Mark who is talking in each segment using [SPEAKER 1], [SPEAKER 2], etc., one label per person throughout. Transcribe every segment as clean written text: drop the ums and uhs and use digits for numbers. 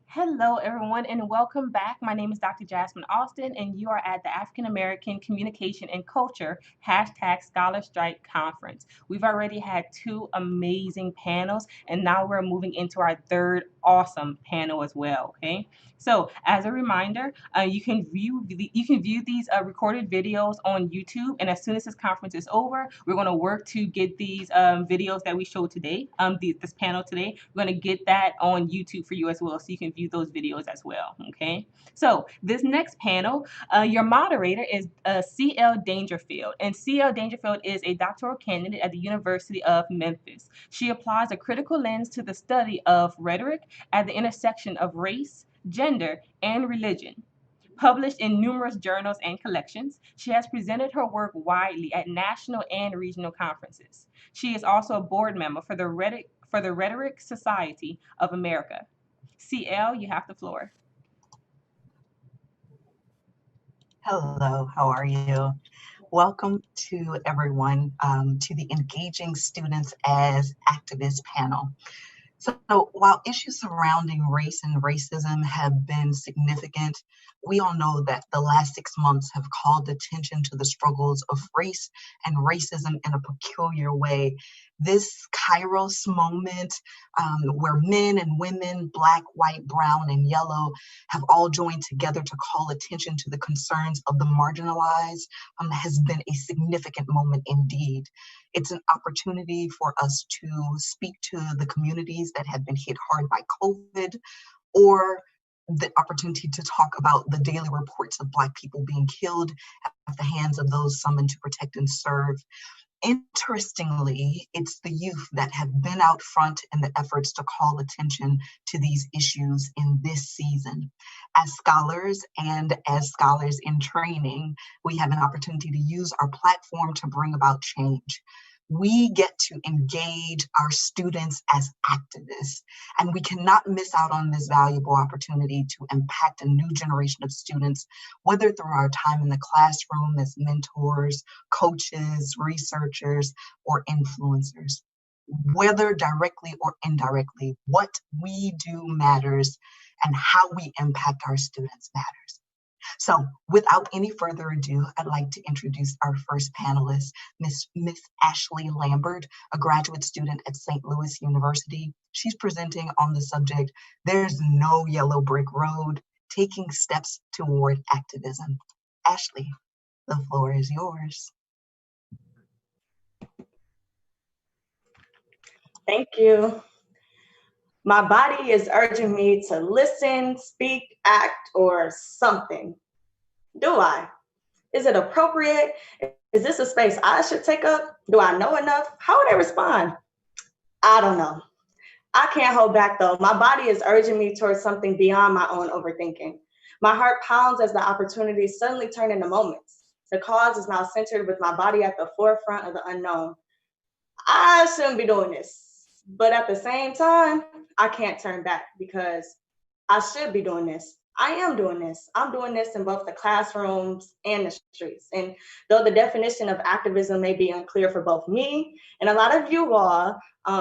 [SPEAKER 1] Hello, everyone, and welcome back. My name is Dr. Jasmine Austin, and you are at the African American Communication and Culture #Scholar Strike Conference. We've already had two amazing panels, and now we're moving into our third awesome panel as well. Okay, so as a reminder, you can view these recorded videos on YouTube, and as soon as this conference is over, we're going to work to get these videos that we showed today, this panel today. We're going to get that on YouTube for you as well, so you can view those videos as well. Okay, so this next panel, your moderator is CL Dangerfield, and CL Dangerfield is a doctoral candidate at the University of Memphis. She applies a critical lens to the study of rhetoric at the intersection of race, gender, and religion. Published in numerous journals and collections, she has presented her work widely at national and regional conferences. She is also a board member for the Rhetoric Society of America. CL, you have the floor.
[SPEAKER 2] Hello, how are you? Welcome to everyone to the Engaging Students as Activists panel. So while issues surrounding race and racism have been significant, we all know that the last 6 months have called attention to the struggles of race and racism in a peculiar way. This Kairos moment where men and women, Black, white, brown, and yellow, have all joined together to call attention to the concerns of the marginalized has been a significant moment indeed. It's an opportunity for us to speak to the communities that have been hit hard by COVID, or the opportunity to talk about the daily reports of Black people being killed at the hands of those summoned to protect and serve. Interestingly, it's the youth that have been out front in the efforts to call attention to these issues in this season. As scholars and as scholars in training, we have an opportunity to use our platform to bring about change. We get to engage our students as activists, and we cannot miss out on this valuable opportunity to impact a new generation of students, whether through our time in the classroom as mentors, coaches, researchers, or influencers. Whether directly or indirectly, what we do matters, and how we impact our students matters. So without any further ado, I'd like to introduce our first panelist, Miss Ashlee Lamber, a graduate student at St. Louis University. She's presenting on the subject, There's No Yellow Brick Road, Taking Steps Toward Activism. Ashlee, the floor is yours.
[SPEAKER 3] Thank you. My body is urging me to listen, speak, act, or something. Do I? Is it appropriate? Is this a space I should take up? Do I know enough? How would I respond? I don't know. I can't hold back though. My body is urging me towards something beyond my own overthinking. My heart pounds as the opportunities suddenly turn into moments. The cause is now centered with my body at the forefront of the unknown. I shouldn't be doing this. But at the same time, I can't turn back because I should be doing this. I am doing this. I'm doing this in both the classrooms and the streets. And though the definition of activism may be unclear for both me and a lot of you all,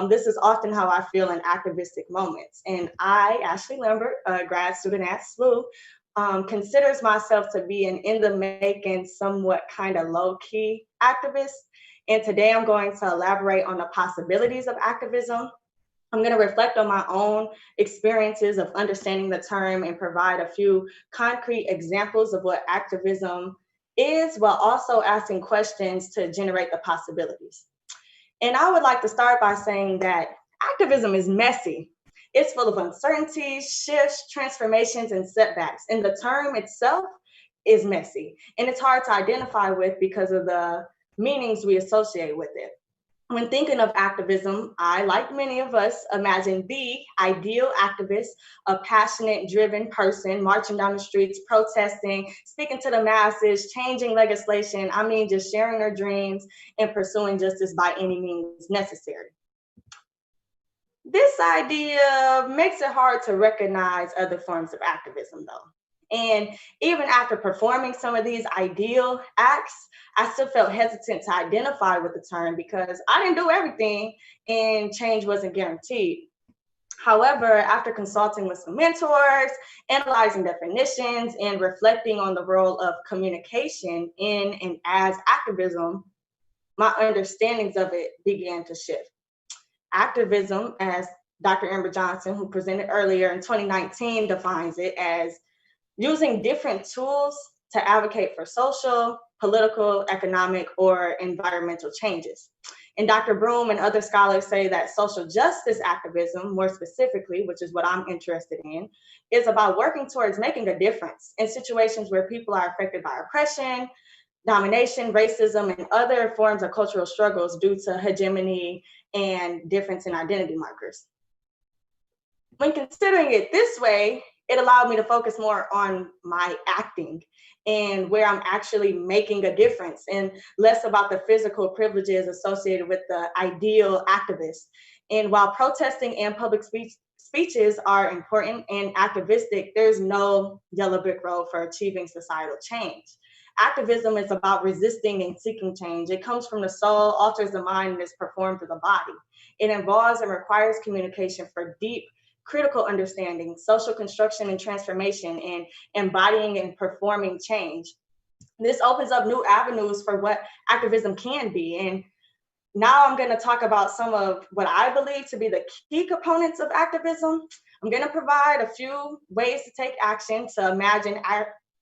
[SPEAKER 3] this is often how I feel in activistic moments. And I, Ashlee Lamber, a grad student at SLU, considers myself to be an in the making, somewhat kind of low-key activist. And today I'm going to elaborate on the possibilities of activism. I'm going to reflect on my own experiences of understanding the term and provide a few concrete examples of what activism is, while also asking questions to generate the possibilities. And I would like to start by saying that activism is messy. It's full of uncertainties, shifts, transformations, and setbacks. And the term itself is messy. And it's hard to identify with because of the meanings we associate with it. When thinking of activism, I, like many of us, imagine the ideal activist, a passionate, driven person marching down the streets, protesting, speaking to the masses, changing legislation. I mean, just sharing their dreams and pursuing justice by any means necessary. This idea makes it hard to recognize other forms of activism, though. And even after performing some of these ideal acts, I still felt hesitant to identify with the term because I didn't do everything and change wasn't guaranteed. However, after consulting with some mentors, analyzing definitions, and reflecting on the role of communication in and as activism, my understandings of it began to shift. Activism, as Dr. Amber Johnson, who presented earlier in 2019, defines it as using different tools to advocate for social, political, economic, or environmental changes. And Dr. Broom and other scholars say that social justice activism, more specifically, which is what I'm interested in, is about working towards making a difference in situations where people are affected by oppression, domination, racism, and other forms of cultural struggles due to hegemony and difference in identity markers. When considering it this way, it allowed me to focus more on my acting and where I'm actually making a difference, and less about the physical privileges associated with the ideal activist. And while protesting and public speeches are important and activistic, there's no yellow brick road for achieving societal change. Activism is about resisting and seeking change. It comes from the soul, alters the mind, and is performed through the body. It involves and requires communication for deep, critical understanding, social construction and transformation, and embodying and performing change. This opens up new avenues for what activism can be. And now I'm going to talk about some of what I believe to be the key components of activism. I'm going to provide a few ways to take action to imagine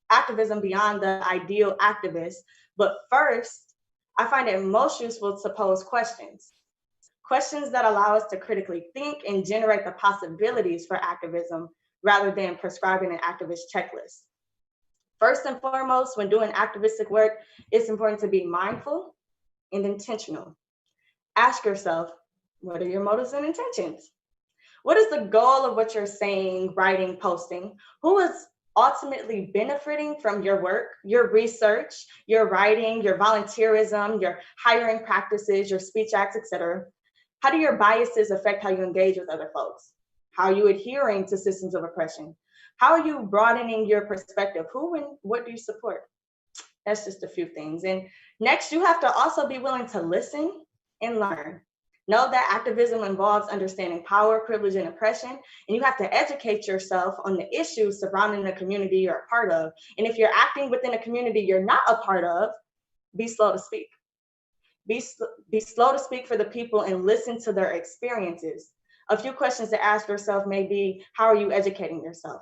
[SPEAKER 3] activism beyond the ideal activist. But first, I find it most useful to pose questions. Questions that allow us to critically think and generate the possibilities for activism rather than prescribing an activist checklist. First and foremost, when doing activistic work, it's important to be mindful and intentional. Ask yourself, what are your motives and intentions? What is the goal of what you're saying, writing, posting? Who is ultimately benefiting from your work, your research, your writing, your volunteerism, your hiring practices, your speech acts, etc.? How do your biases affect how you engage with other folks? How are you adhering to systems of oppression? How are you broadening your perspective? Who and what do you support? That's just a few things. And next, you have to also be willing to listen and learn. Know that activism involves understanding power, privilege, and oppression, and you have to educate yourself on the issues surrounding the community you're a part of. And if you're acting within a community you're not a part of, be slow to speak. Be slow to speak for the people and listen to their experiences. A few questions to ask yourself may be, how are you educating yourself?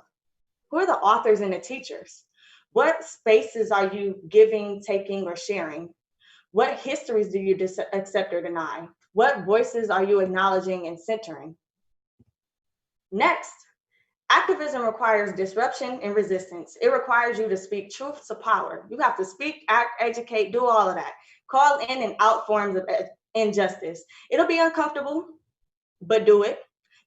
[SPEAKER 3] Who are the authors and the teachers? What spaces are you giving, taking, or sharing? What histories do you accept or deny? What voices are you acknowledging and centering? Next, activism requires disruption and resistance. It requires you to speak truth to power. You have to speak, act, educate, do all of that. Call in and out forms of injustice. It'll be uncomfortable, but do it.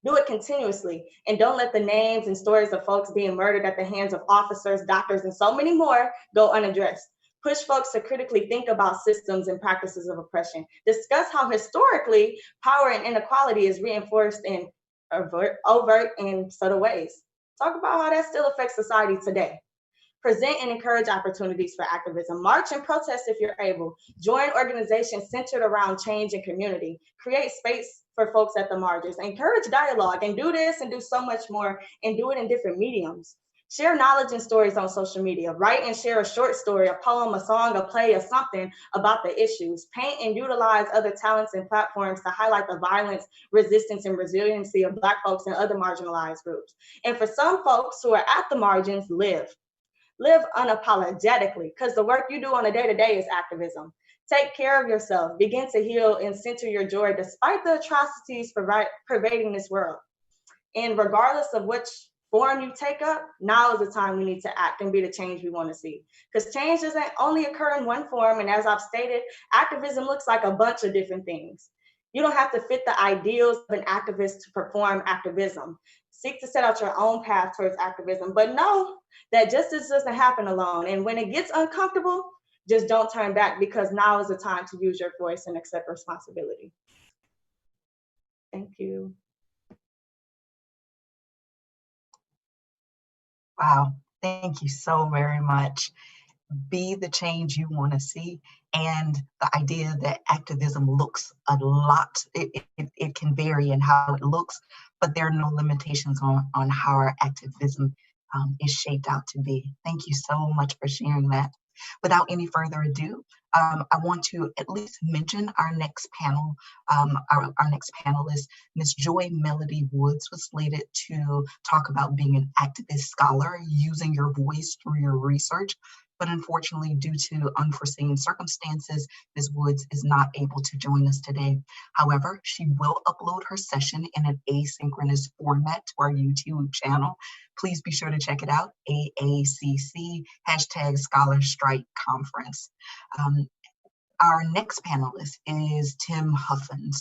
[SPEAKER 3] Do it continuously. And don't let the names and stories of folks being murdered at the hands of officers, doctors, and so many more go unaddressed. Push folks to critically think about systems and practices of oppression. Discuss how historically power and inequality is reinforced in overt and subtle ways. Talk about how that still affects society today. Present and encourage opportunities for activism. March and protest if you're able. Join organizations centered around change and community. Create space for folks at the margins. Encourage dialogue and do this and do so much more, and do it in different mediums. Share knowledge and stories on social media. Write and share a short story, a poem, a song, a play, or something about the issues. Paint and utilize other talents and platforms to highlight the violence, resistance, and resiliency of Black folks and other marginalized groups. And for some folks who are at the margins, live unapologetically, because the work you do on a day-to-day is activism. Take care of yourself, begin to heal and center your joy despite the atrocities pervading this world. And regardless of which form you take up, now is the time we need to act and be the change we want to see. Because change doesn't only occur in one form, and as I've stated, activism looks like a bunch of different things. You don't have to fit the ideals of an activist to perform activism. Seek to set out your own path towards activism, but know that justice doesn't happen alone. And when it gets uncomfortable, just don't turn back, because now is the time to use your voice and accept responsibility. Thank you.
[SPEAKER 2] Wow, thank you so very much. be the change you want to see. And the idea that activism looks a lot, it can vary in how it looks, but there are no limitations on how our activism is shaped out to be. Thank you so much for sharing that. Without any further ado, I want to at least mention our next panel. Our next panelist, Ms. Joy Melody Woods, was slated to talk about being an activist scholar, using your voice through your research. But unfortunately, due to unforeseen circumstances, Ms. Woods is not able to join us today. However, she will upload her session in an asynchronous format to our YouTube channel. Please be sure to check it out, AACC, #ScholarStrike Conference. Our next panelist is Tim Huffman,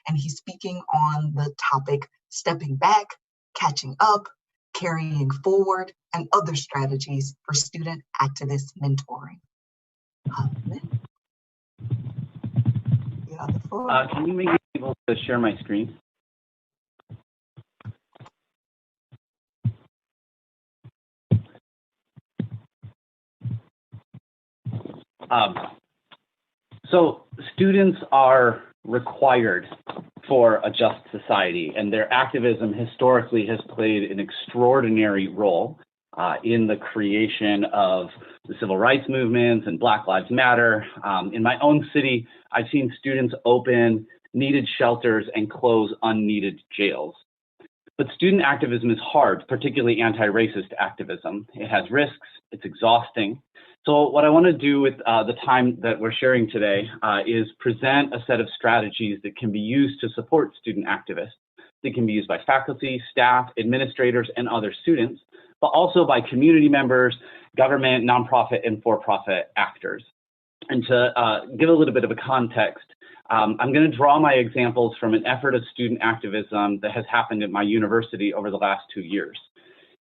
[SPEAKER 2] and he's speaking on the topic, stepping back, catching up, carrying forward, and other strategies for student activist mentoring. Huffman, you have the floor.
[SPEAKER 4] Can you make me able to share my screen? So students are required for a just society, and their activism historically has played an extraordinary role in the creation of the civil rights movements and Black Lives Matter. In my own city, I've seen students open needed shelters and close unneeded jails. But student activism is hard, particularly anti-racist activism. It has risks, it's exhausting. So what I want to do with the time that we're sharing today is present a set of strategies that can be used to support student activists. They can be used by faculty, staff, administrators, and other students, but also by community members, government, nonprofit, and for-profit actors. And to give a little bit of a context, I'm going to draw my examples from an effort of student activism that has happened at my university over the last 2 years.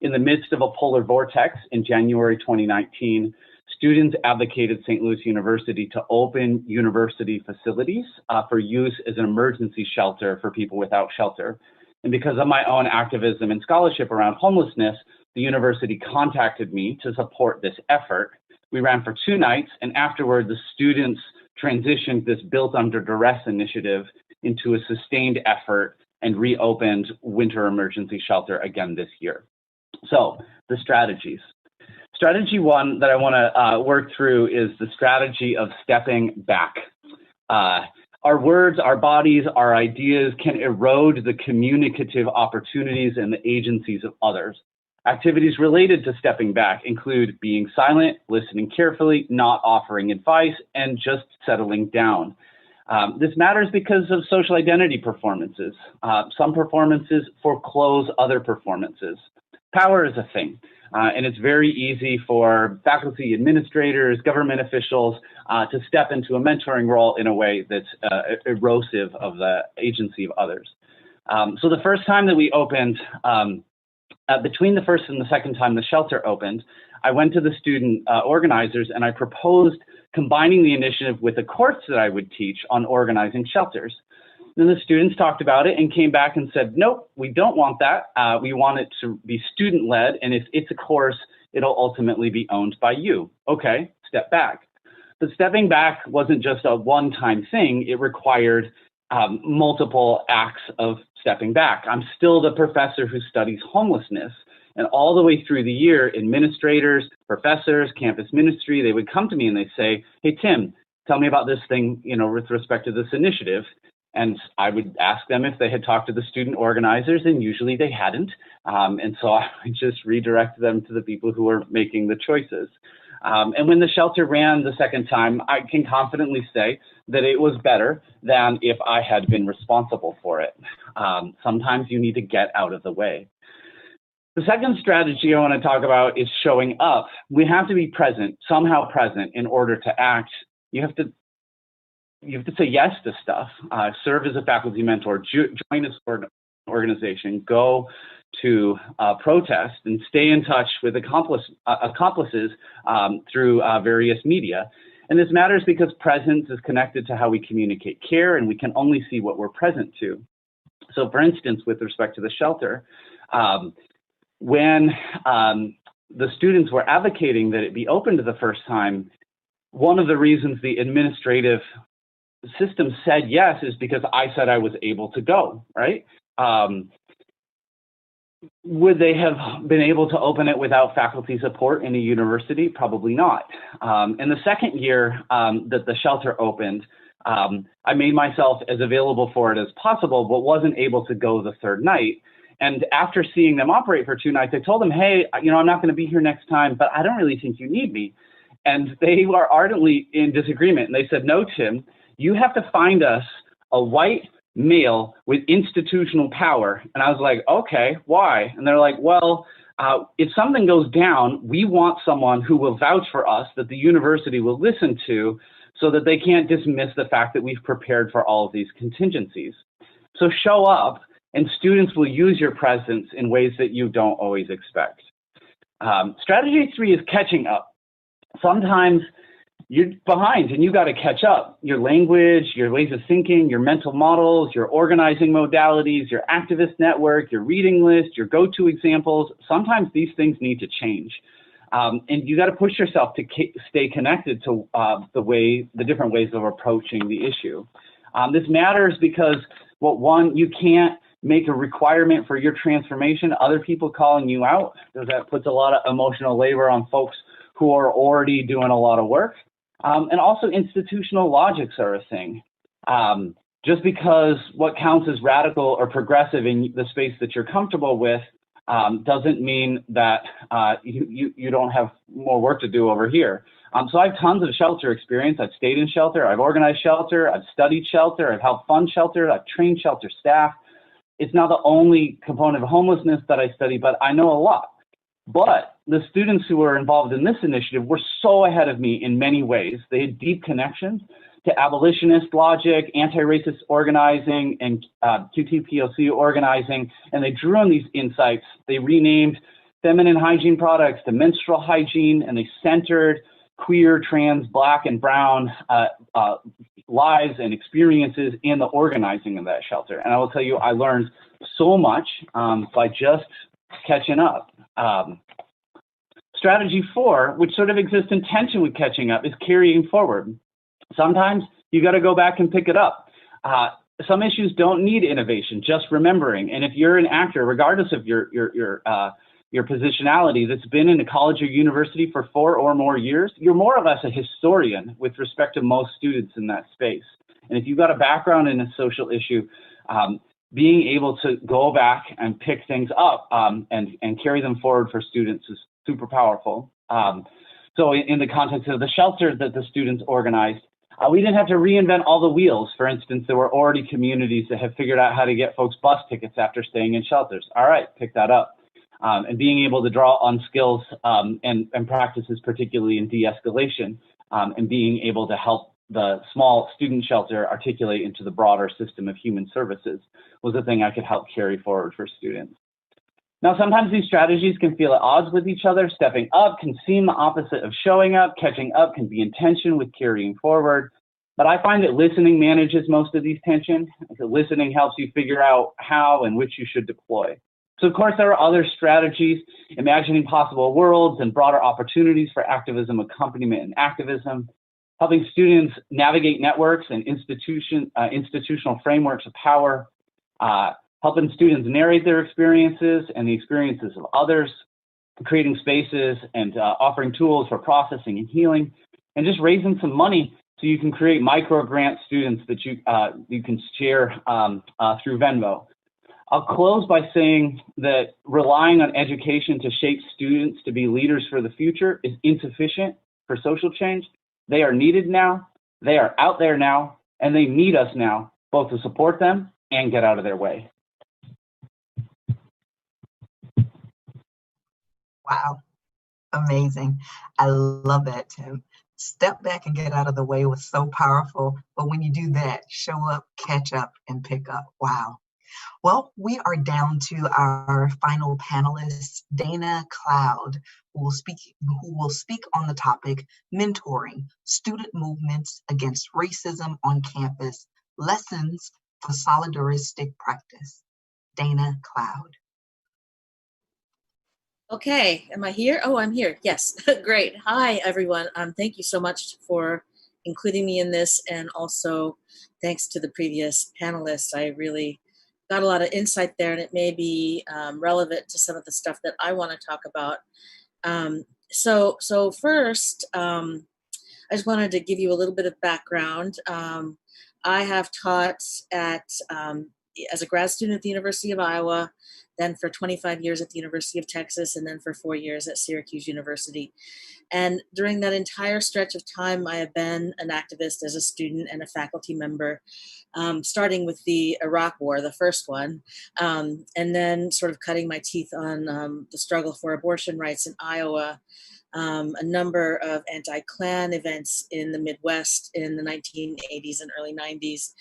[SPEAKER 4] In the midst of a polar vortex in January 2019, students advocated St. Louis University to open university facilities for use as an emergency shelter for people without shelter. And because of my own activism and scholarship around homelessness, the university contacted me to support this effort. We ran for 2 nights, and afterward, the students transitioned this Built Under Duress initiative into a sustained effort and reopened winter emergency shelter again this year. So the strategies. Strategy 1 that I want to work through is the strategy of stepping back. Our words, our bodies, our ideas can erode the communicative opportunities and the agencies of others. Activities related to stepping back include being silent, listening carefully, not offering advice, and just settling down. This matters because of social identity performances. Some performances foreclose other performances. Power is a thing, and it's very easy for faculty, administrators, government officials to step into a mentoring role in a way that's erosive of the agency of others. So the first time that we opened, between the first and the second time the shelter opened, I went to the student organizers and I proposed combining the initiative with a course that I would teach on organizing shelters. Then the students talked about it and came back and said, nope, we don't want that. We want it to be student-led, and if it's a course, it'll ultimately be owned by you. Okay, step back. But stepping back wasn't just a one-time thing. It required multiple acts of stepping back. I'm still the professor who studies homelessness. And all the way through the year, administrators, professors, campus ministry, they would come to me and they'd say, hey, Tim, tell me about this thing, with respect to this initiative. And I would ask them if they had talked to the student organizers, and usually they hadn't. And so I would just redirect them to the people who were making the choices. And when the shelter ran the second time, I can confidently say that it was better than if I had been responsible for it. Sometimes you need to get out of the way. The second strategy I want to talk about is showing up. We have to be present, somehow present, in order to act. You have to say yes to stuff, serve as a faculty mentor, join an organization, go to protest, and stay in touch with accomplices through various media. And this matters because presence is connected to how we communicate care, and we can only see what we're present to. So for instance, with respect to the shelter, when the students were advocating that it be open to the first time, one of the reasons the administrative system said yes is because I said I was able to go, right? Would they have been able to open it without faculty support in a university? Probably not. In the second year that the shelter opened, I made myself as available for it as possible, but wasn't able to go the third night. And after seeing them operate for 2 nights, I told them, hey, I'm not going to be here next time, but I don't really think you need me. And they were ardently in disagreement. And they said, no, Tim, you have to find us a white male with institutional power. And I was like, okay, why? And they're like, well, if something goes down, we want someone who will vouch for us that the university will listen to so that they can't dismiss the fact that we've prepared for all of these contingencies. So show up and students will use your presence in ways that you don't always expect. Strategy 3 is catching up. Sometimes you're behind and you got to catch up. Your language, your ways of thinking, your mental models, your organizing modalities, your activist network, your reading list, your go-to examples. Sometimes these things need to change. And you got to push yourself to stay connected to the different ways of approaching the issue. This matters because, you can't make a requirement for your transformation, other people calling you out, because that puts a lot of emotional labor on folks who are already doing a lot of work. And also institutional logics are a thing. Just because what counts as radical or progressive in the space that you're comfortable with doesn't mean that you don't have more work to do over here. So I have tons of shelter experience. I've stayed in shelter, I've organized shelter, I've studied shelter, I've helped fund shelter, I've trained shelter staff. It's not the only component of homelessness that I study, but I know a lot. But the students who were involved in this initiative were so ahead of me in many ways. They had deep connections to abolitionist logic, anti-racist organizing, and QTPOC organizing, and they drew on these insights. They renamed feminine hygiene products to menstrual hygiene, and they centered queer, trans, Black, and brown lives and experiences in the organizing of that shelter. And I will tell you, I learned so much by just catching up. Strategy 4, which sort of exists in tension with catching up, is carrying forward. Sometimes you got to go back and pick it up. Some issues don't need innovation, just remembering. And if you're an actor, regardless of your positionality, that's been in a college or university for 4 or more years, you're more or less a historian with respect to most students in that space. And if you've got a background in a social issue, being able to go back and pick things up and carry them forward for students is super powerful. So in the context of the shelter that the students organized, we didn't have to reinvent all the wheels. For instance, there were already communities that have figured out how to get folks bus tickets after staying in shelters. All right, pick that up. And being able to draw on skills and practices, particularly in de-escalation, and being able to help the small student shelter articulate into the broader system of human services was a thing I could help carry forward for students. Now, sometimes these strategies can feel at odds with each other. Stepping up can seem the opposite of showing up. Catching up can be in tension with carrying forward. But I find that listening manages most of these tensions. Listening helps you figure out how and which you should deploy. So, of course, there are other strategies, imagining possible worlds and broader opportunities for activism, accompaniment, and activism, helping students navigate networks and institutional frameworks of power, helping students narrate their experiences and the experiences of others, creating spaces and offering tools for processing and healing, and just raising some money so you can create micro grant students that you can share through Venmo. I'll close by saying that relying on education to shape students to be leaders for the future is insufficient for social change. They are needed now, they are out there now, and they need us now, both to support them and get out of their way.
[SPEAKER 2] Wow, amazing. I love that, Tim. Step back and get out of the way was so powerful. But when you do that, show up, catch up, and pick up. Wow. Well, we are down to our final panelist, Dana Cloud, who will speak on the topic, Mentoring, Student Movements Against Racism on Campus, Lessons for Solidaristic Practice. Dana Cloud.
[SPEAKER 5] Okay, am I here? Oh, I'm here. Yes, great. Hi, everyone. Thank you so much for including me in this, and also thanks to the previous panelists. I really got a lot of insight there, and it may be relevant to some of the stuff that I want to talk about. So first, I just wanted to give you a little bit of background. I have taught at as a grad student at the University of Iowa, then for 25 years at the University of Texas, and then for 4 years at Syracuse University. And during that entire stretch of time, I have been an activist as a student and a faculty member, starting with the Iraq War, the first one, and then sort of cutting my teeth on the struggle for abortion rights in Iowa, a number of anti-Klan events in the Midwest in the 1980s and early 90s,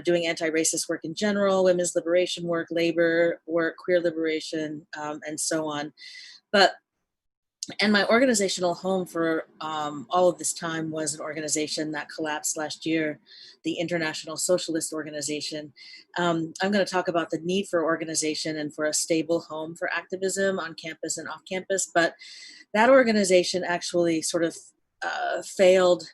[SPEAKER 5] doing anti-racist work in general, women's liberation work, labor work, queer liberation, and so on. And my organizational home for all of this time was an organization that collapsed last year, the International Socialist Organization. I'm going to talk about the need for organization and for a stable home for activism on campus and off campus, but that organization actually sort of failed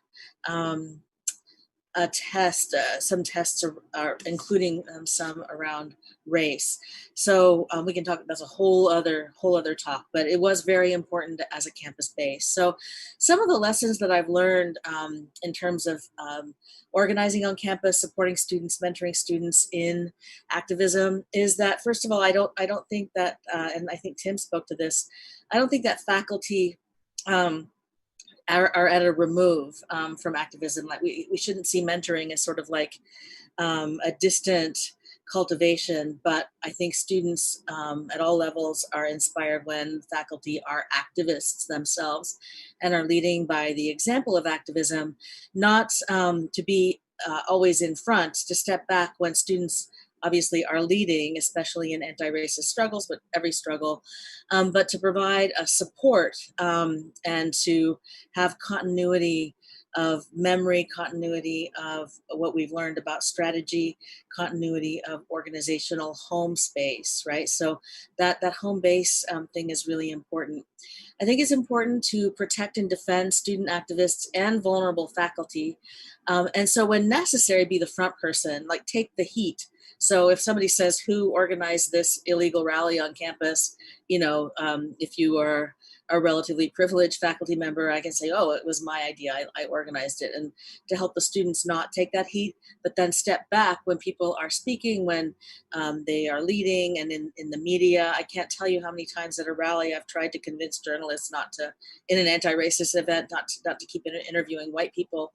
[SPEAKER 5] a test. Some tests are including some around race. So we can talk. That's a whole other talk. But it was very important as a campus base. So some of the lessons that I've learned in terms of organizing on campus, supporting students, mentoring students in activism is that, first of all, I don't think that, and I think Tim spoke to this, I don't think that faculty are at a remove from activism. Like we shouldn't see mentoring as sort of like a distant cultivation, but I think students at all levels are inspired when faculty are activists themselves and are leading by the example of activism, not to be always in front, to step back when students obviously are leading, especially in anti-racist struggles, but every struggle, but to provide a support and to have continuity of memory, continuity of what we've learned about strategy, continuity of organizational home space, right? So that home base thing is really important. I think it's important to protect and defend student activists and vulnerable faculty. And so when necessary, be the front person, like take the heat. So if somebody says, who organized this illegal rally on campus, if you are a relatively privileged faculty member, I can say, oh, it was my idea, I organized it. And to help the students not take that heat, but then step back when people are speaking, when they are leading, and in the media. I can't tell you how many times at a rally I've tried to convince journalists not to, in an anti-racist event, not to keep interviewing white people.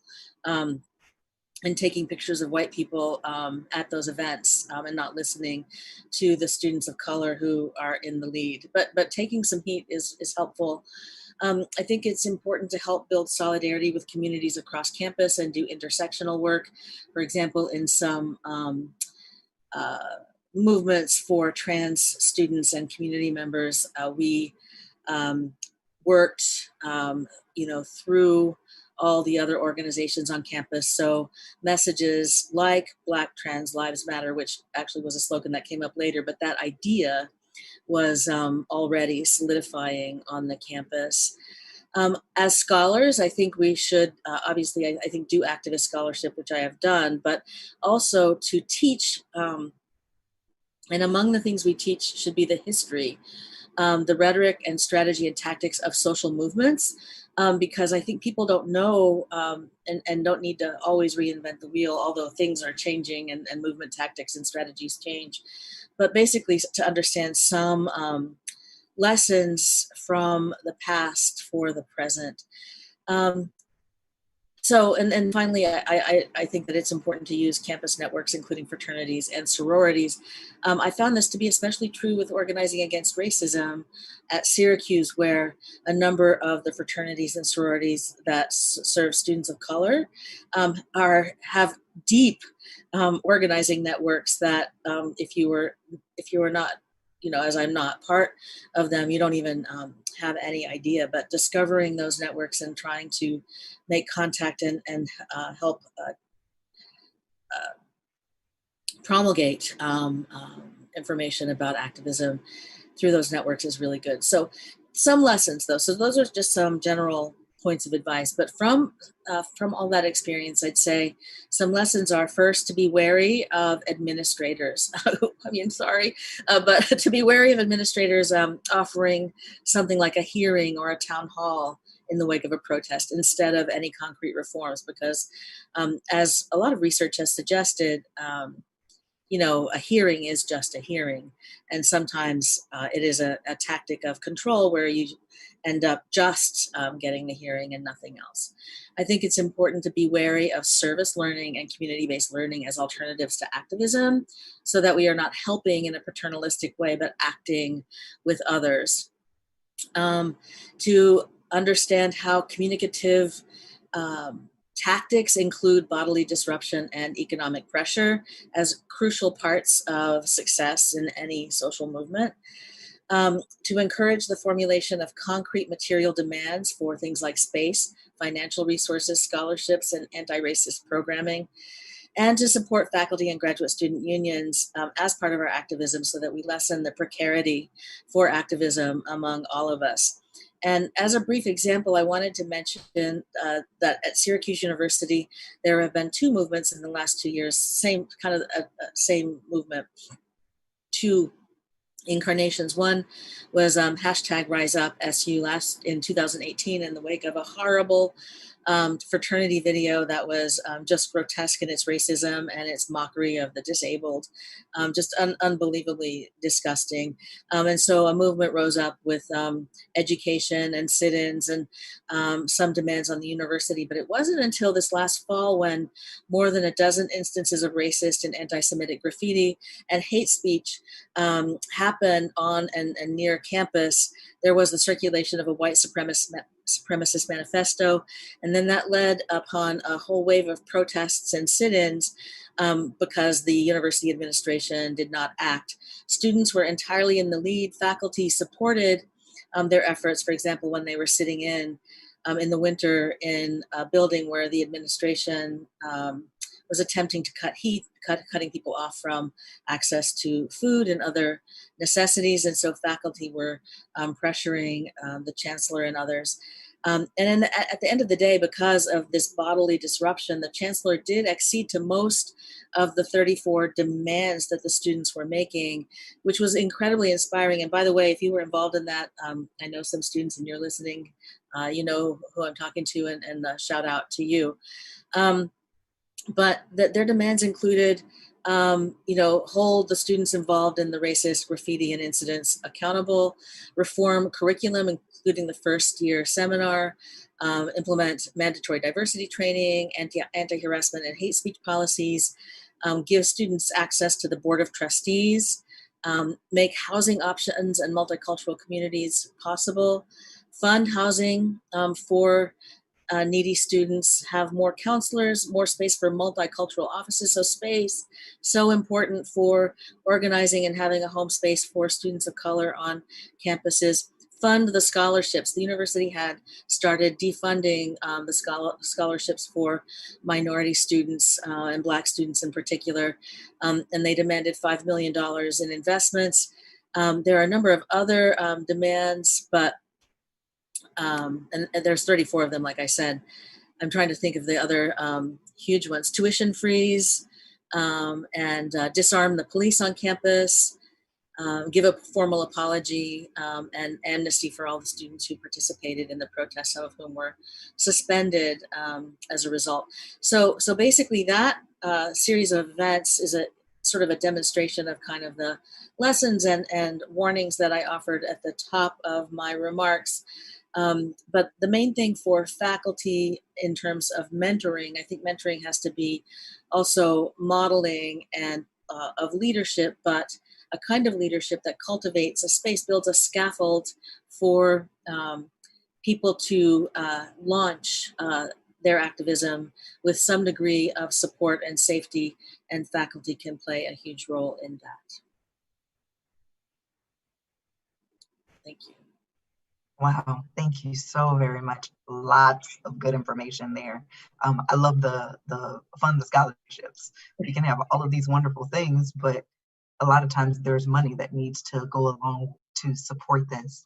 [SPEAKER 5] And taking pictures of white people at those events and not listening to the students of color who are in the lead. But taking some heat is helpful. I think it's important to help build solidarity with communities across campus and do intersectional work. For example, in some movements for trans students and community members, we worked through all the other organizations on campus. So messages like Black Trans Lives Matter, which actually was a slogan that came up later, but that idea was already solidifying on the campus. As scholars, I think we should, obviously, I think do activist scholarship, which I have done, but also to teach, and among the things we teach should be the history, the rhetoric and strategy and tactics of social movements, because I think people don't know and don't need to always reinvent the wheel, although things are changing and movement tactics and strategies change. But basically to understand some lessons from the past for the present. So, and finally, I think that it's important to use campus networks, including fraternities and sororities. I found this to be especially true with organizing against racism at Syracuse, where a number of the fraternities and sororities that serve students of color have deep organizing networks that if you were not, as I'm not part of them, you don't even have any idea. But discovering those networks and trying to make contact and help promulgate information about activism through those networks is really good. So some lessons though. So those are just some general points of advice. But from all that experience, I'd say some lessons are, first, to be wary of administrators. I mean, sorry, but to be wary of administrators offering something like a hearing or a town hall in the wake of a protest instead of any concrete reforms, because as a lot of research has suggested, a hearing is just a hearing. And sometimes it is a tactic of control where you end up just getting the hearing and nothing else. I think it's important to be wary of service learning and community-based learning as alternatives to activism, so that we are not helping in a paternalistic way, but acting with others. To understand how communicative tactics include bodily disruption and economic pressure as crucial parts of success in any social movement. To encourage the formulation of concrete material demands for things like space, financial resources, scholarships, and anti-racist programming, and to support faculty and graduate student unions as part of our activism, so that we lessen the precarity for activism among all of us. And as a brief example, I wanted to mention that at Syracuse University, there have been two movements in the last 2 years, same movement, two incarnations. One was #RiseUpSU in 2018 in the wake of a horrible fraternity video that was just grotesque in its racism and its mockery of the disabled, just unbelievably disgusting. And so a movement rose up with education and sit-ins and some demands on the university. But it wasn't until this last fall, when more than a dozen instances of racist and anti-Semitic graffiti and hate speech happened on and near campus, there was the circulation of a white supremacist manifesto. And then that led upon a whole wave of protests and sit-ins because the university administration did not act. Students were entirely in the lead. Faculty supported their efforts. For example, when they were sitting in the winter in a building where the administration was attempting to cutting people off from access to food and other necessities. And so faculty were pressuring the chancellor and others. And then at the end of the day, because of this bodily disruption, the chancellor did accede to most of the 34 demands that the students were making, which was incredibly inspiring. And by the way, if you were involved in that, I know some students and you're listening, you know who I'm talking to, and shout out to you. But their demands included, hold the students involved in the racist graffiti and incidents accountable, reform curriculum, including the first year seminar, implement mandatory diversity training, anti-harassment and hate speech policies, give students access to the board of trustees, make housing options and multicultural communities possible, fund housing for needy students, have more counselors, more space for multicultural offices. So space, so important for organizing and having a home space for students of color on campuses. Fund the scholarships. The university had started defunding the scholarships for minority students and Black students in particular, and they demanded $5 million in investments. There are a number of other demands, but and there's 34 of them, like I said. I'm trying to think of the other huge ones. Tuition freeze, and disarm the police on campus, give a formal apology, and amnesty for all the students who participated in the protests, some of whom were suspended as a result. So basically that series of events is a sort of a demonstration of kind of the lessons and warnings that I offered at the top of my remarks. But the main thing for faculty in terms of mentoring, I think mentoring has to be also modeling and of leadership, but a kind of leadership that cultivates a space, builds a scaffold for people to launch their activism with some degree of support and safety, and faculty can play a huge role in that. Thank you.
[SPEAKER 2] Wow, thank you so very much. Lots of good information there. I love the fund the scholarships. We can have all of these wonderful things, but a lot of times there's money that needs to go along to support this.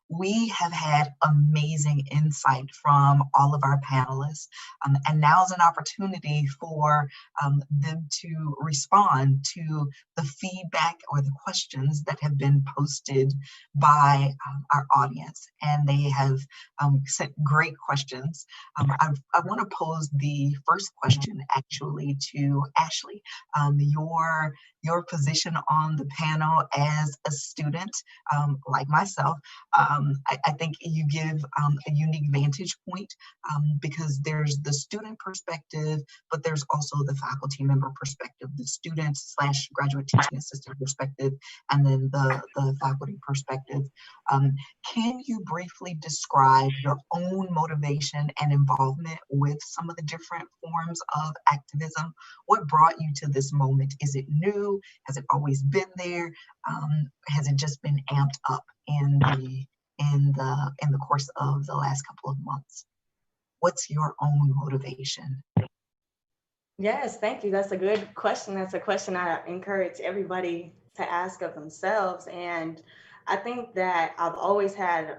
[SPEAKER 2] We have had amazing insight from all of our panelists, and now is an opportunity for them to respond to the feedback or the questions that have been posted by our audience. And they have sent great questions. I want to pose the first question actually to Ashlee. Your position on the panel as a student, like myself, I think you give a unique vantage point because there's the student perspective, but there's also the faculty member perspective, the student / graduate teaching assistant perspective, and then the faculty perspective. Can you briefly describe your own motivation and involvement with some of the different forms of activism? What brought you to this moment? Is it new? Has it always been there? Has it just been amped up in the course of the last couple of months? What's your own motivation?
[SPEAKER 3] Yes, thank you. That's a good question. That's a question I encourage everybody to ask of themselves. And I think that I've always had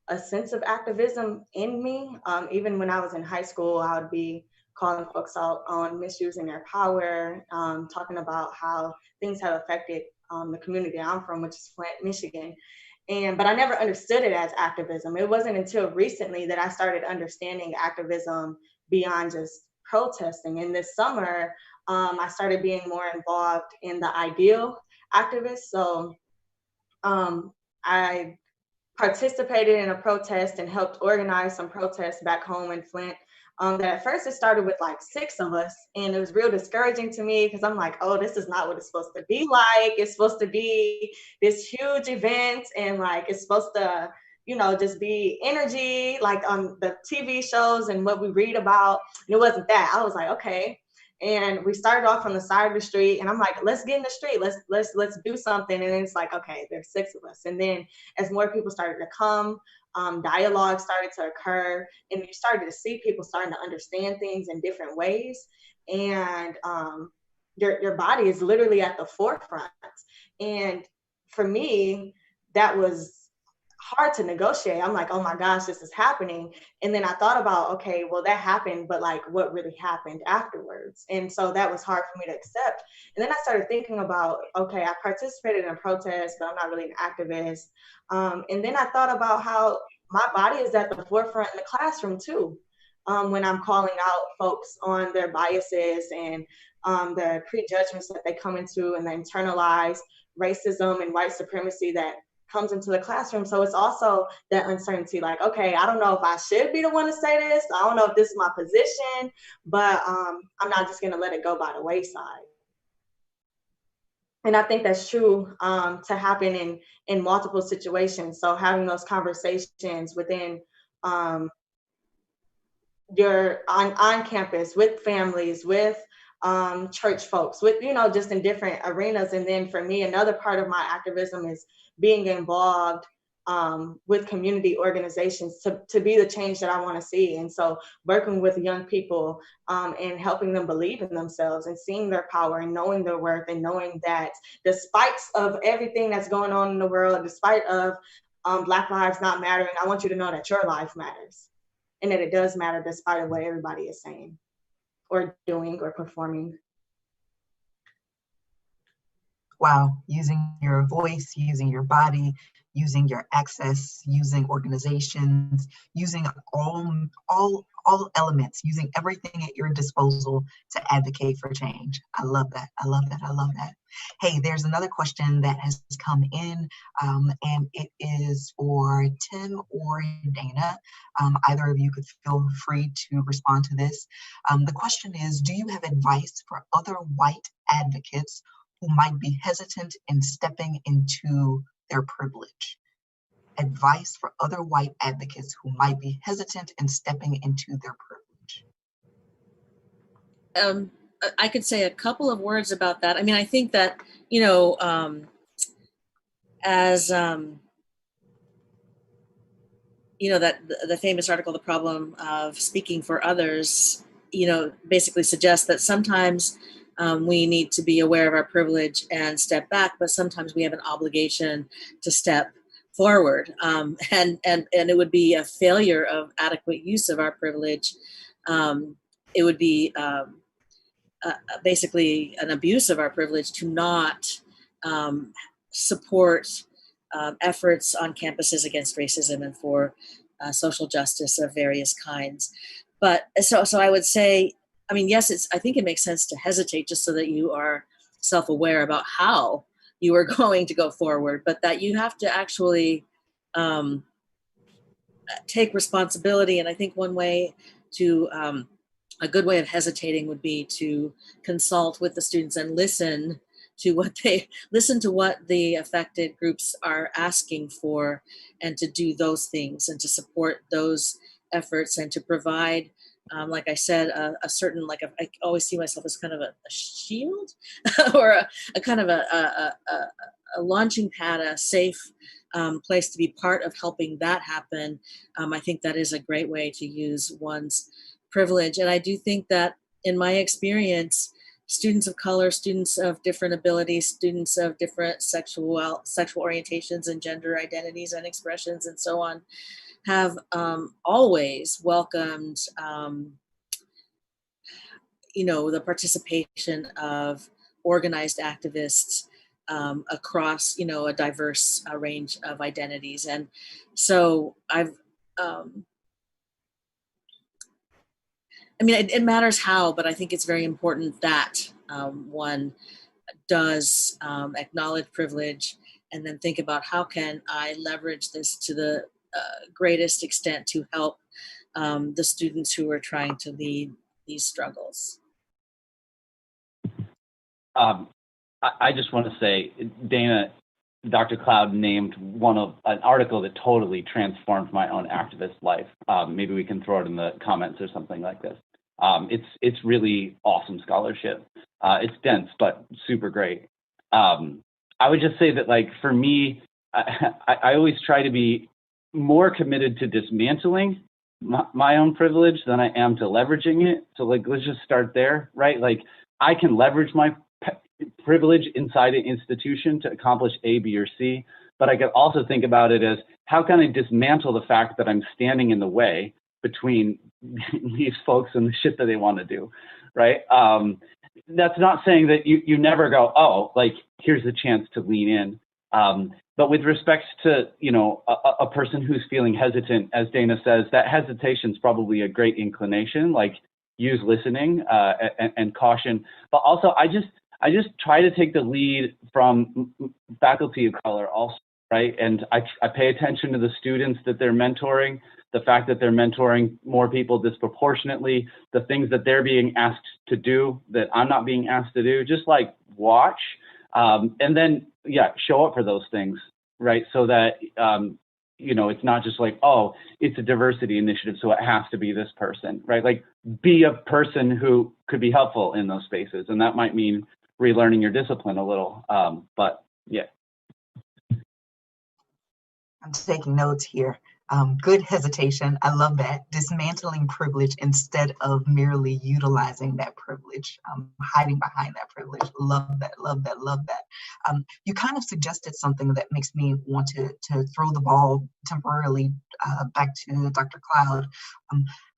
[SPEAKER 3] a sense of activism in me. Even when I was in high school, I would be calling folks out on misusing their power, talking about how things have affected the community I'm from, which is Flint, Michigan. But I never understood it as activism. It wasn't until recently that I started understanding activism beyond just protesting. And this summer, I started being more involved in the ideal activists. So I participated in a protest and helped organize some protests back home in Flint. That at first it started with like 6 of us, and it was real discouraging to me because I'm like, oh, this is not what it's supposed to be like. It's supposed to be this huge event, and like it's supposed to, just be energy like on the TV shows and what we read about. And it wasn't that. I was like, okay. And we started off on the side of the street, and I'm like, let's get in the street. Let's do something. And then it's like, okay, there's 6 of us. And then as more people started to come, dialogue started to occur, and you started to see people starting to understand things in different ways. And your body is literally at the forefront. And for me, that was hard to negotiate. I'm like, oh my gosh, this is happening. And then I thought about, okay, well, that happened, but like what really happened afterwards? And so that was hard for me to accept. And then I started thinking about, okay, I participated in a protest, but I'm not really an activist. And then I thought about how my body is at the forefront in the classroom too. When I'm calling out folks on their biases and the prejudgments that they come into and the internalized racism and white supremacy that comes into the classroom. So it's also that uncertainty, like, okay, I don't know if I should be the one to say this. I don't know if this is my position, but I'm not just gonna let it go by the wayside. And I think that's true to happen in multiple situations. So having those conversations within your on campus with families, with church folks, with, just in different arenas. And then for me, another part of my activism is being involved with community organizations to be the change that I want to see. And so working with young people and helping them believe in themselves and seeing their power and knowing their worth and knowing that despite of everything that's going on in the world, despite of Black lives not mattering, I want you to know that your life matters and that it does matter despite of what everybody is saying or doing or performing.
[SPEAKER 2] Wow, using your voice, using your body, using your access, using organizations, using all elements, using everything at your disposal to advocate for change. I love that. I love that. I love that. Hey, there's another question that has come in, and it is for Tim or Dana. Either of you could feel free to respond to this. The question is, do you have advice for other white advocates who might be hesitant in stepping into their privilege? Advice for other white advocates who might be hesitant in stepping into their privilege.
[SPEAKER 5] I could say a couple of words about that. I mean, I think that, as that the famous article, The Problem of Speaking for Others, basically suggests that sometimes we need to be aware of our privilege and step back, but sometimes we have an obligation to step forward. And it would be a failure of adequate use of our privilege. It would be basically an abuse of our privilege to not support efforts on campuses against racism and for social justice of various kinds. But so I would say, I mean, yes, I think it makes sense to hesitate just so that you are self-aware about how you are going to go forward, but that you have to actually take responsibility. And I think one way to, a good way of hesitating would be to consult with the students and listen to what the affected groups are asking for, and to do those things and to support those efforts and to provide, like I said, a certain, like I always see myself as kind of a shield or a kind of a launching pad, a safe place to be part of helping that happen. I think that is a great way to use one's privilege. And I do think that in my experience, students of color, students of different abilities, students of different sexual orientations and gender identities and expressions and so on, have always welcomed, the participation of organized activists across, a diverse range of identities. And so it matters how, but I think it's very important that one does acknowledge privilege and then think about how can I leverage this to the greatest extent to help the students who are trying to lead these struggles.
[SPEAKER 4] I just want to say, Dr. Cloud named an article that totally transformed my own activist life. Maybe we can throw it in the comments or something like this. It's really awesome scholarship. It's dense, but super great. I would just say that, like, for me, I always try to be more committed to dismantling my own privilege than I am to leveraging it. So, like, let's just start there, right? Like, I can leverage my privilege inside an institution to accomplish A, B, or C, but I could also think about it as, how can I dismantle the fact that I'm standing in the way between these folks and the shit that they want to do, right? That's not saying that you never go, oh, like, here's a chance to lean in. But with respect to, a person who's feeling hesitant, as Dana says, that hesitation is probably a great inclination, like, use listening and caution. But also, I just try to take the lead from faculty of color also, right? And I pay attention to the students that they're mentoring, the fact that they're mentoring more people disproportionately, the things that they're being asked to do that I'm not being asked to do, just like watch. And then, show up for those things, right? So that, it's not just like, oh, it's a diversity initiative, so it has to be this person, right? Like, be a person who could be helpful in those spaces. And that might mean relearning your discipline a little, but yeah.
[SPEAKER 2] I'm taking notes here. Good hesitation. I love that. Dismantling privilege instead of merely utilizing that privilege, hiding behind that privilege. Love that, love that, love that. You kind of suggested something that makes me want to throw the ball temporarily back to Dr. Cloud.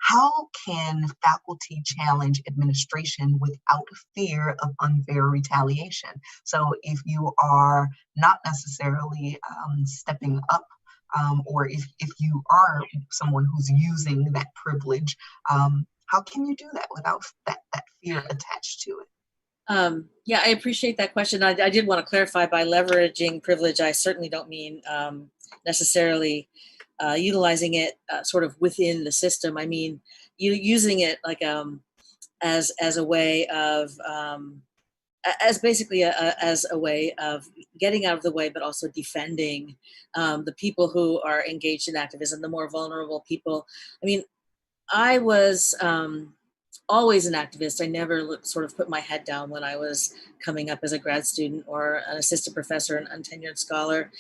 [SPEAKER 2] How can faculty challenge administration without fear of unfair retaliation? So if you are not necessarily stepping up, or if you are someone who's using that privilege, how can you do that without that fear attached to it?
[SPEAKER 5] Yeah, I appreciate that question. I did want to clarify, by leveraging privilege, I certainly don't mean necessarily utilizing it sort of within the system. I mean, using it like as a way of as basically as a way of getting out of the way, but also defending the people who are engaged in activism, the more vulnerable people. I mean, I was always an activist. I never sort of put my head down when I was coming up as a grad student or an assistant professor, an untenured scholar.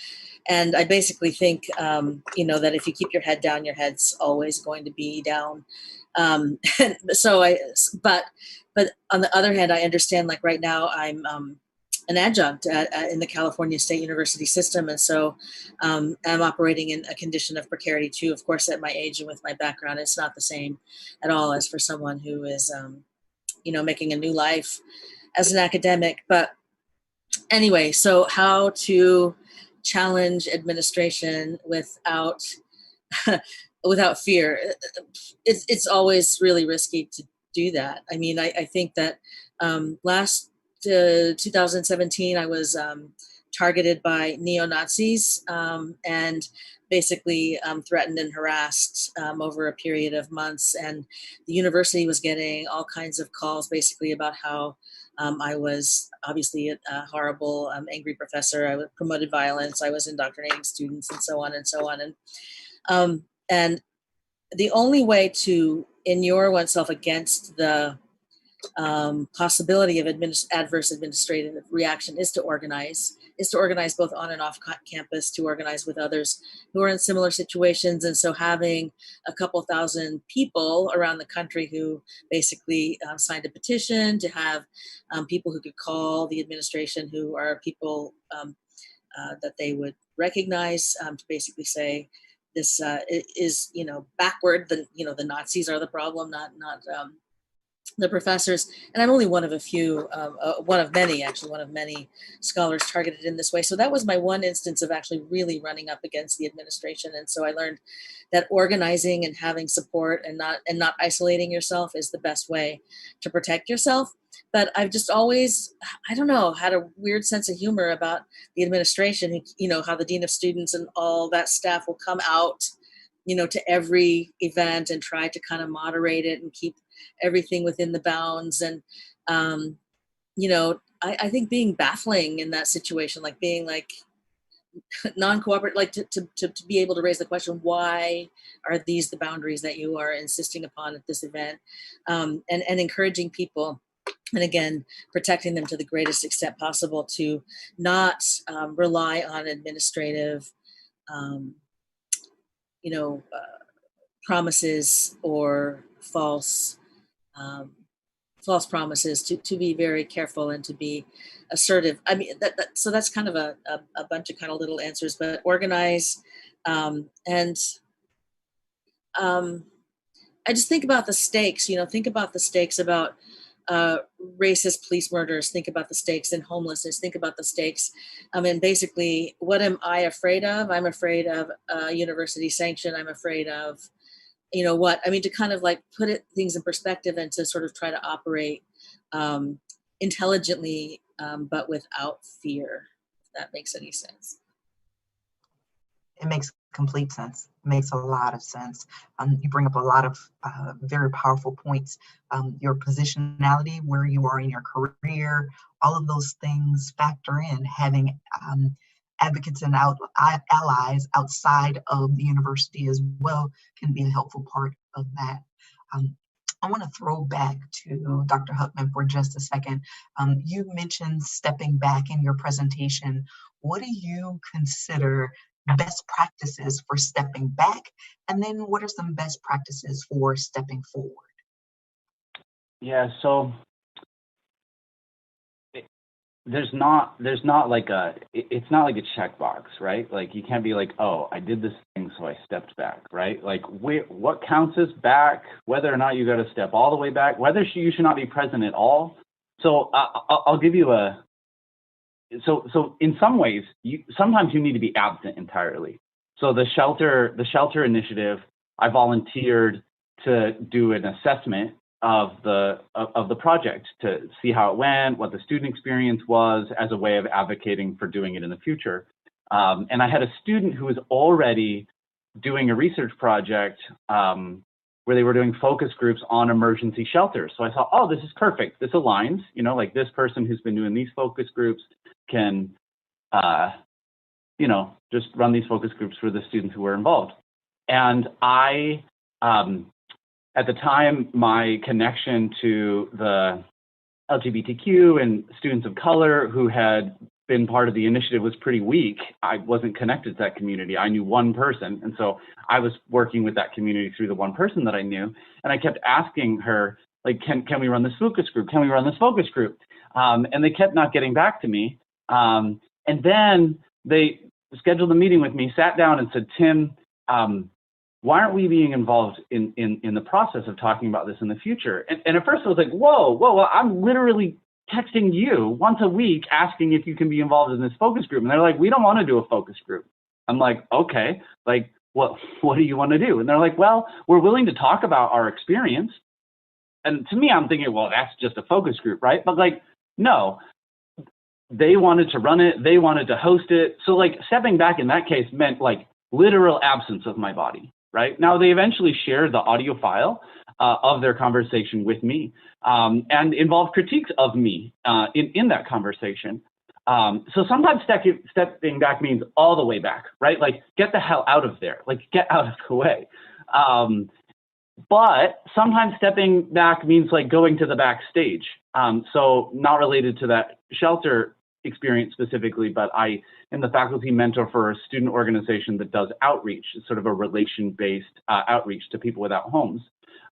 [SPEAKER 5] And I basically think, that if you keep your head down, your head's always going to be down. But on the other hand, I understand, like right now I'm an adjunct in the California State University system. And so I'm operating in a condition of precarity too. Of course, at my age and with my background, it's not the same at all as for someone who is, making a new life as an academic. But anyway, so how to challenge administration without without fear. It's always really risky to do that. I mean, I think that last 2017, I was targeted by neo-Nazis and basically threatened and harassed over a period of months. And the university was getting all kinds of calls basically about how I was obviously a horrible, angry professor. I promoted violence. I was indoctrinating students and so on and so on. And the only way to inure oneself against the possibility of adverse administrative reaction is to organize both on and off campus, to organize with others who are in similar situations. And so having a couple thousand people around the country who basically signed a petition, to have people who could call the administration who are people that they would recognize, to basically say, this is, backward. The Nazis are the problem, not the professors. And I'm only one of many scholars targeted in this way. So that was my one instance of actually really running up against the administration. And so I learned that organizing and having support and not isolating yourself is the best way to protect yourself. But I've just always, I don't know, had a weird sense of humor about the administration, how the dean of students and all that staff will come out, to every event and try to kind of moderate it and keep everything within the bounds. And, I think being baffling in that situation, like being like non-cooperative, like to be able to raise the question, why are these the boundaries that you are insisting upon at this event? And encouraging people, and again, protecting them to the greatest extent possible, to not rely on administrative, promises or false promises, to be very careful and to be assertive. I mean, so that's kind of a bunch of kind of little answers, but organize. And I just think about the stakes, think about the stakes about racist police murders, think about the stakes in homelessness, think about the stakes. And basically, what am I afraid of? I'm afraid of university sanction. I'm afraid of, to kind of like put things in perspective and to sort of try to operate intelligently, but without fear, if that makes any sense.
[SPEAKER 2] It makes complete sense. It makes a lot of sense. You bring up a lot of very powerful points. Your positionality, where you are in your career, all of those things factor in. Having advocates and allies outside of the university as well can be a helpful part of that. I want to throw back to Dr. Huffman for just a second. You mentioned stepping back in your presentation. What do you consider best practices for stepping back? And then what are some best practices for stepping forward?
[SPEAKER 4] Yeah, so there's not like it's not like a checkbox, right? Like you can't be like, oh, I did this thing, so I stepped back, right? Like what counts as back, whether or not you got to step all the way back, whether you should not be present at all. So I'll give you so in some ways, sometimes you need to be absent entirely. So the shelter initiative, I volunteered to do an assessment of the project to see how it went, what the student experience was, as a way of advocating for doing it in the future. And I had a student who was already doing a research project where they were doing focus groups on emergency shelters. So I thought, oh, this is perfect. This aligns, like this person who's been doing these focus groups can, just run these focus groups for the students who were involved. And I, at the time, my connection to the LGBTQ and students of color who had been part of the initiative was pretty weak. I wasn't connected to that community. I knew one person. And so I was working with that community through the one person that I knew. And I kept asking her, like, can we run this focus group? Can we run this focus group? And they kept not getting back to me. And then they scheduled a meeting with me, sat down and said, Tim, why aren't we being involved in the process of talking about this in the future? And at first I was like, whoa, I'm literally texting you once a week asking if you can be involved in this focus group. And they're like, we don't want to do a focus group. I'm like, okay, like, what do you want to do? And they're like, well, we're willing to talk about our experience. And to me, I'm thinking, well, that's just a focus group, right? But like, no, they wanted to run it. They wanted to host it. So like stepping back in that case meant like literal absence of my body, right? Now they eventually shared the audio file of their conversation with me and involved critiques of me in that conversation. So sometimes stepping back means all the way back, right? Like get the hell out of there, like get out of the way. But sometimes stepping back means like going to the backstage. So not related to that shelter experience specifically, but I am the faculty mentor for a student organization that does outreach. It's sort of a relation-based outreach to people without homes.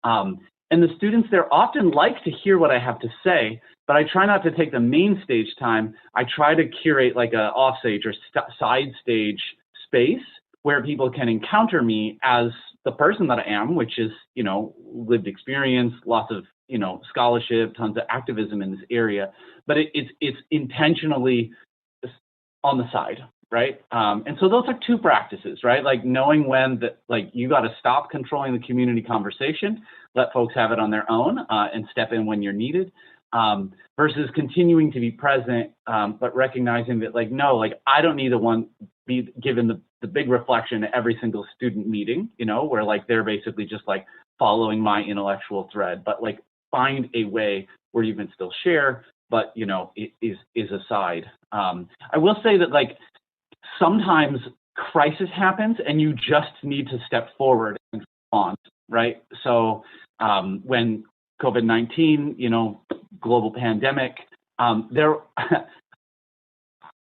[SPEAKER 4] And the students there often like to hear what I have to say, but I try not to take the main stage time. I try to curate like a offstage or side stage space where people can encounter me as the person that I am, which is, you know, lived experience, lots of, you know, scholarship, tons of activism in this area, but it's intentionally on the side, right? And so those are two practices, right? Like knowing when that, like you got to stop controlling the community conversation, let folks have it on their own, and step in when you're needed, versus continuing to be present, but recognizing that like, no, like I don't need to be given the big reflection at every single student meeting, you know, where like they're basically just like following my intellectual thread, but like find a way where you can still share, but you know, it is aside. I will say that like sometimes crisis happens and you just need to step forward and respond, right? So when COVID-19, you know, global pandemic,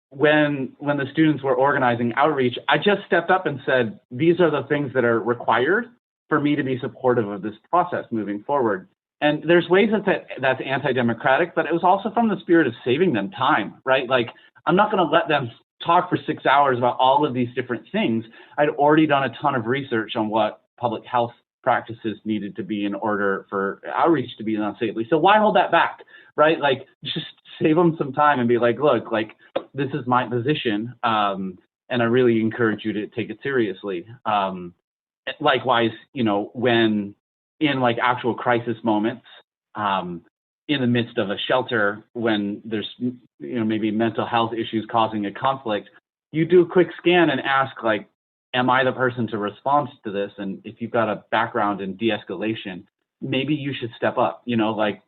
[SPEAKER 4] when the students were organizing outreach, I just stepped up and said, these are the things that are required for me to be supportive of this process moving forward. And there's ways that's anti-democratic, but it was also from the spirit of saving them time, right? Like, I'm not going to let them talk for 6 hours about all of these different things. I'd already done a ton of research on what public health practices needed to be in order for outreach to be done safely. So why hold that back, right? Like, just save them some time and be like, look, like, this is my position, and I really encourage you to take it seriously. Likewise, you know, when in like actual crisis moments, in the midst of a shelter, when there's, you know, maybe mental health issues causing a conflict, you do a quick scan and ask, like, am I the person to respond to this? And if you've got a background in de-escalation, maybe you should step up, you know, like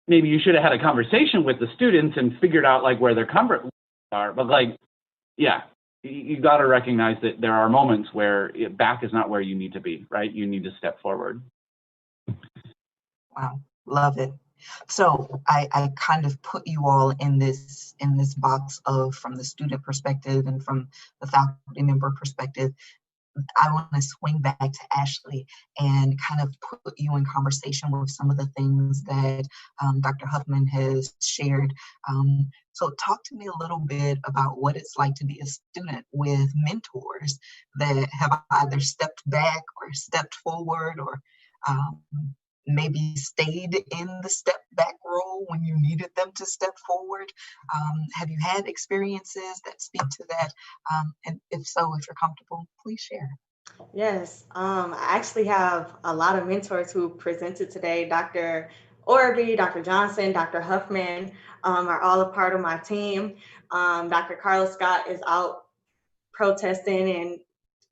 [SPEAKER 4] maybe you should have had a conversation with the students and figured out like where their comfort are, but like, yeah, you got to recognize that there are moments where back is not where you need to be, right? You need to step forward.
[SPEAKER 2] Wow, love it. So I kind of put you all in this box of, from the student perspective and from the faculty member perspective. I want to swing back to Ashlee and kind of put you in conversation with some of the things that Dr. Huffman has shared. So talk to me a little bit about what it's like to be a student with mentors that have either stepped back or stepped forward, or maybe stayed in the step back role when you needed them to step forward. Have you had experiences that speak to that? And if so, if you're comfortable, please share.
[SPEAKER 3] Yes, I actually have a lot of mentors who presented today. Dr. Orby, Dr. Johnson, Dr. Huffman are all a part of my team. Dr. Carla Scott is out protesting and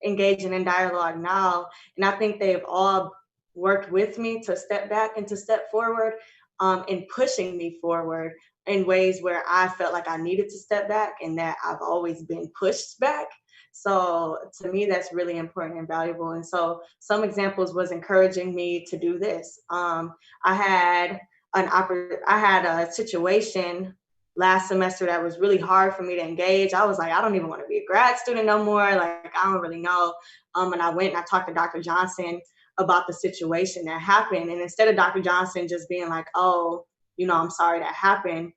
[SPEAKER 3] engaging in dialogue now. And I think they've all worked with me to step back and to step forward, and pushing me forward in ways where I felt like I needed to step back and that I've always been pushed back. So to me, that's really important and valuable. And so some examples was encouraging me to do this. I had a situation last semester that was really hard for me to engage. I was like, I don't even want to be a grad student no more. Like, I don't really know. And I went and I talked to Dr. Johnson about the situation that happened. And instead of Dr. Johnson just being like, oh, you know, I'm sorry that happened,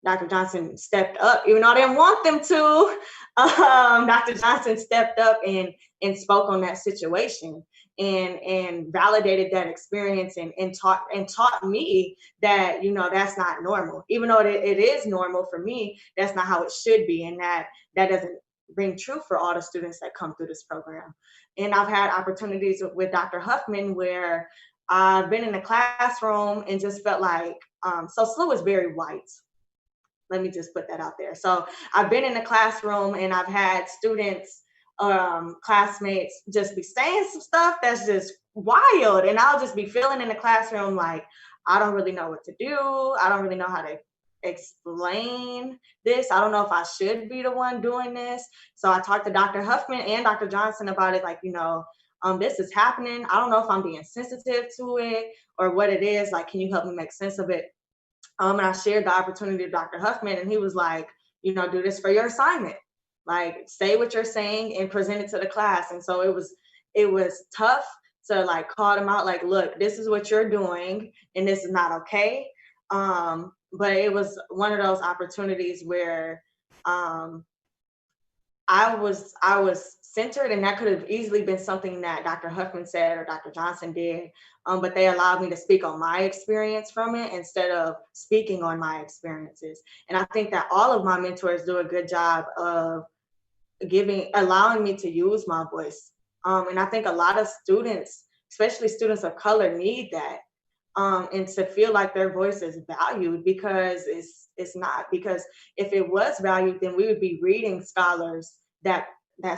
[SPEAKER 3] Dr. Johnson stepped up, even though I didn't want them to. Dr. Johnson stepped up and spoke on that situation and validated that experience and taught me that, you know, that's not normal. Even though it is normal for me, that's not how it should be, and that doesn't ring true for all the students that come through this program. And I've had opportunities with Dr. Huffman where I've been in the classroom and just felt like, so SLU is very white. Let me just put that out there. So I've been in the classroom and I've had students, classmates just be saying some stuff that's just wild. And I'll just be feeling in the classroom like, I don't really know what to do. I don't really know how to explain this. I don't know if I should be the one doing this. So I talked to Dr. Huffman and Dr. Johnson about it, like, you know, this is happening. I don't know if I'm being sensitive to it or what it is. Like, can you help me make sense of it? And I shared the opportunity to Dr. Huffman, and he was like, you know, do this for your assignment. Like, say what you're saying and present it to the class. And so it was tough to like call them out, like, look, this is what you're doing, and this is not okay. But it was one of those opportunities where I was centered, and that could have easily been something that Dr. Huffman said or Dr. Johnson did, but they allowed me to speak on my experience from it instead of speaking on my experiences. And I think that all of my mentors do a good job of allowing me to use my voice. And I think a lot of students, especially students of color, need that, and to feel like their voice is valued, because it's not. Because if it was valued, then we would be reading scholars that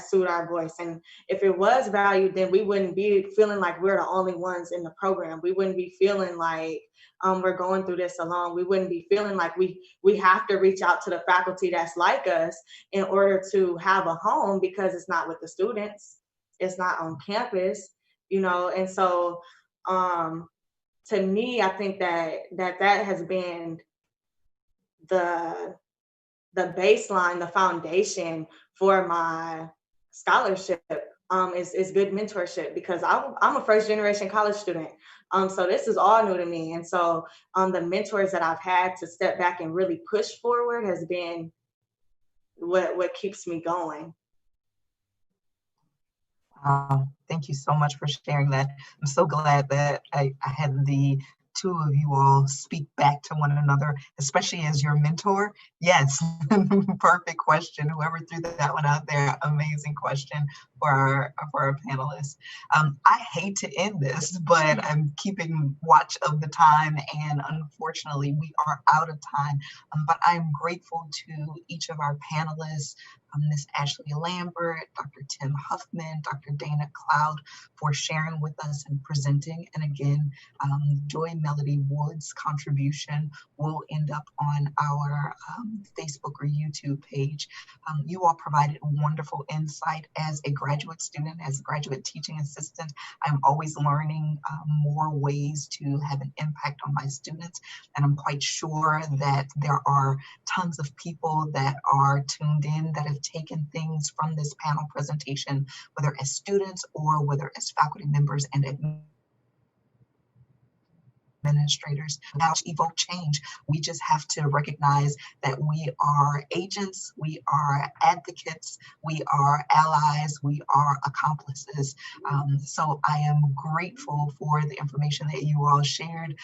[SPEAKER 3] suit our voice. And if it was valued, then we wouldn't be feeling like we're the only ones in the program. We wouldn't be feeling like we're going through this alone. We wouldn't be feeling like we have to reach out to the faculty that's like us in order to have a home, because it's not with the students. It's not on campus, you know. And so to me, I think that has been the baseline, the foundation for my scholarship, is good mentorship, because I'm a first generation college student. So this is all new to me. And so the mentors that I've had to step back and really push forward has been what keeps me going.
[SPEAKER 2] Thank you so much for sharing that. I'm so glad that I had the two of you all speak back to one another, especially as your mentor. Yes, perfect question. Whoever threw that one out there, amazing question for our panelists. I hate to end this, but I'm keeping watch of the time, and unfortunately we are out of time. But I'm grateful to each of our panelists, Ms. Ashlee Lamber, Dr. Tim Huffman, Dr. Dana Cloud, for sharing with us and presenting. And again, Joy Melody Wood's contribution will end up on our Facebook or YouTube page. You all provided wonderful insight. As a graduate student, as a graduate teaching assistant, I'm always learning more ways to have an impact on my students. And I'm quite sure that there are tons of people that are tuned in that have taken things from this panel presentation, whether as students or whether as faculty members and administrators. Now, to evoke change, we just have to recognize that we are agents, we are advocates, we are allies, we are accomplices. So I am grateful for the information that you all shared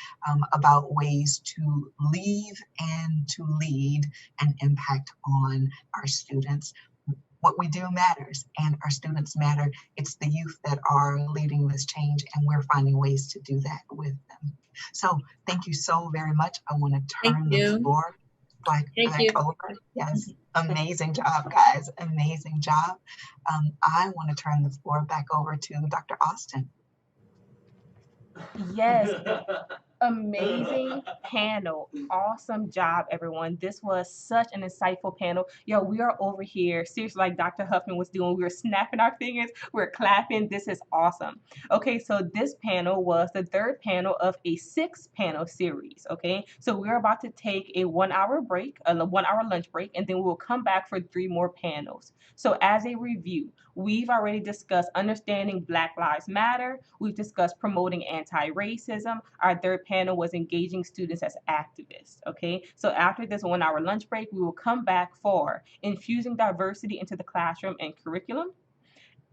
[SPEAKER 2] about ways to leave and to lead an impact on our students. What we do matters, and our students matter. It's the youth that are leading this change, and we're finding ways to do that with them. So thank you so very much. I want to turn the floor back over. Yes, amazing job, guys. Amazing job. I want to turn the floor back over to Dr. Austin.
[SPEAKER 1] Yes. Amazing panel. Awesome job, everyone. This was such an insightful panel. Yo, we are over here, seriously, like Dr. Huffman was doing. We were snapping our fingers, we're clapping. This is awesome. Okay, so this panel was the third panel of a 6-panel series. Okay, so we're about to take a 1-hour break, a 1-hour lunch break, and then we will come back for 3 more panels. So, as a review, we've already discussed understanding Black Lives Matter. We've discussed promoting anti-racism. Our third panel was engaging students as activists. Okay, so after this 1-hour lunch break, we will come back for infusing diversity into the classroom and curriculum,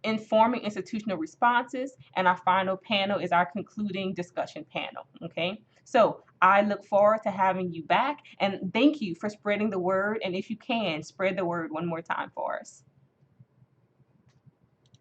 [SPEAKER 1] informing institutional responses, and our final panel is our concluding discussion panel. Okay, so I look forward to having you back, and thank you for spreading the word. And if you can, spread the word one more time for us.